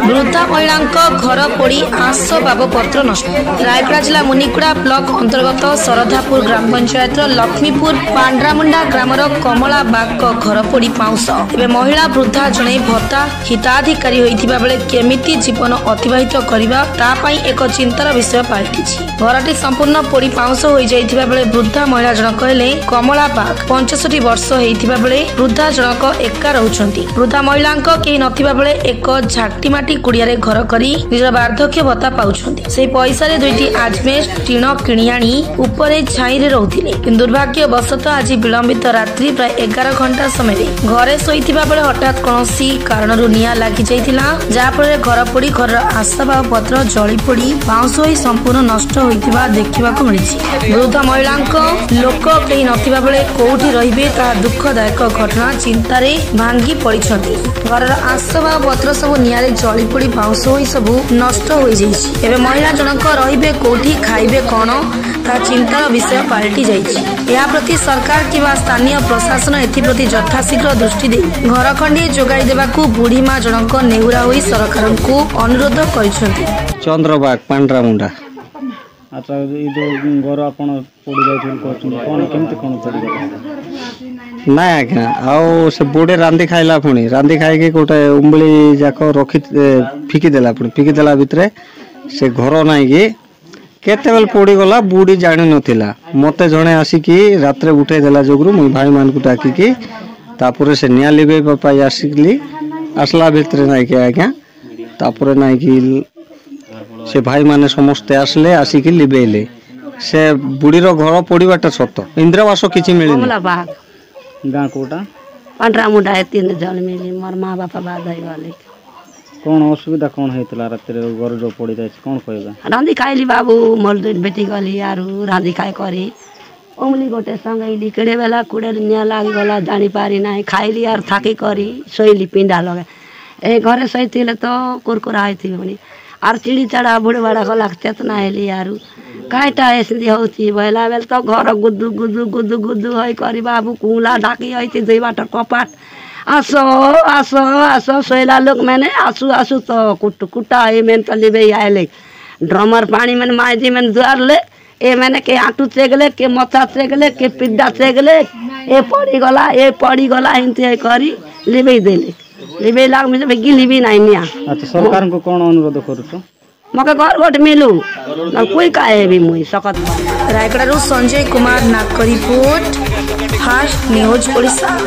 वृद्धा महिला घर पोड़ी आसबाबपत्र नष्ट। रायगड़ा जिला मुनिकुड़ा ब्लॉक अंतर्गत सरधापुर ग्राम पंचायत लक्ष्मीपुर पांड्रामुंडा ग्रामर कमला बाग घर पोड़ी पाउंस। महिला वृद्धा जड़े भत्ता हिताधिकारी होइथिबा बेले केमिति जीवन अतिबाहित करिबा ता पई एक चिंतार विषय पलटिछि। घरटी संपूर्ण पोड़ी पाउंस होई जाइथिबा बेले वृद्धा महिला जनक कहले कमला बाग 65 वर्ष होइथिबा बेले वृद्धा जनक एका रहउछंती। वृद्धा महिला केही नथिबा बेले एक झाटीमाटी कुड़ियारे घर करी निजर वार्धक्य भत्ता पाउछंती। सेही पैसा रे दुईटी आजमेस्ट टीण किणी आनी उपरे छाई रे रहउथिले। किंतु दुर्भाग्यवशतः आज विलंबित रात्रि प्राय 11 घंटा समय घरे शोइथिबा बेले हठात कोनोसी कारणरू निया लागि जाइथिला, जा फଳରେ घर पोड़ी घर आसबाबपत्र जଳି पोड़ी पाउंस होई संपूर्ण नष्ट होइथिबा देखिबाकू मिलिछि। वृद्ध महिलांक लोक केही नथिबा बेले कोउठी रहिबे ता दुःखदायक घटना चिंतारे भांगी पड़िछंती। घरर आसबाबपत्र सब नियारे जଳି पोड़ी पाउंस होई सब नष्ट होई जाइछि। एबे महिला जनक रहिबे कोउठी खाइबे कोन ता चिंतार विषय पलटि जाइछि। या प्रति सरकार किबा स्थानीय प्रशासन एथि प्रति यथाशीघ्र दृष्टि दे घर खंडी जोगाई देबाकू बुढ़ी माँ जनक नेहुरा होई सरकार को अनुरोध करिसंती। चंद्रबाग पांड्रामुंडा। अच्छा ये जो घर आपण पड़ी जाइछन कोन कोन केमते कोन पड़ी गला ना आज्ञा आउ से बुढ़े रांधी खाइला पुणी रांधी खाई के गोटे उंबली जाक रखी फिकी देला पुणी फिकी देला भितरे से घर नाई कि केते बेल पड़ी गला बुढ़ी जानि नथिला। मते जणे आसिकी रात्रे उठे देला जोगरु मुई भाई मान को डाकी की तापुरे से निया लिबे पाई आसिकली आसला भितरे नाई के आज्ञा तापुरे नाई कि से भाई माने समस्ते आसले आसिकी लिबेले से बुढ़ी रो घर पड़ीबाटा सत इंद्रवास किछि मिलिनी। कमला बाग गाँ कोटा पांड्रामुंडा 3 जन मिली मोर माँ बापा बाद गले। कौन असुविधा कौन होइतला रात्रि घर जो पड़ी जाय कौन कहबा रांधी खाइली बाबू मोर बेटी गली आरु रांधी खाई करी उंगली गोटे संगैली केड़े बेला कुड़े निया लागी गला जानी पारी नाही खाइली आर थाकी करी सोइली पिंडा लगे ए घरे सहितिले तो कुरकुरा आइथि बनी आर चिड़ी चढ़ा बुढ़ बड़ा गला चेतना हेली आरु काईटा ऐसे होती भैला बेल तो घर गुदु गुदु गुदु गुदु है करी बाबू कुला डाकी आइथि दुई बाटर कपाट आसो आसो आसो सोइला लोग मैंने आसू आसू तो कुट कुटा ए मेन तो लिबे आइले ड्रमर पानी में माइजी में दुआर ले ए मैंने के आटू चेगले के मथा चेगले के पिद्दा चेगले ए पड़ी गला हिंते करी लिबे देले लिबे लाग में बेगी लिबी नाही निया। अच्छा सरकार को कोन अनुरोध करूछो मके घर गोट मिलू न कोई काहे भी मुई सकत। रायगड़ा संजय कुमार नाक रिपोर्ट फास्ट न्यूज ओडिशा।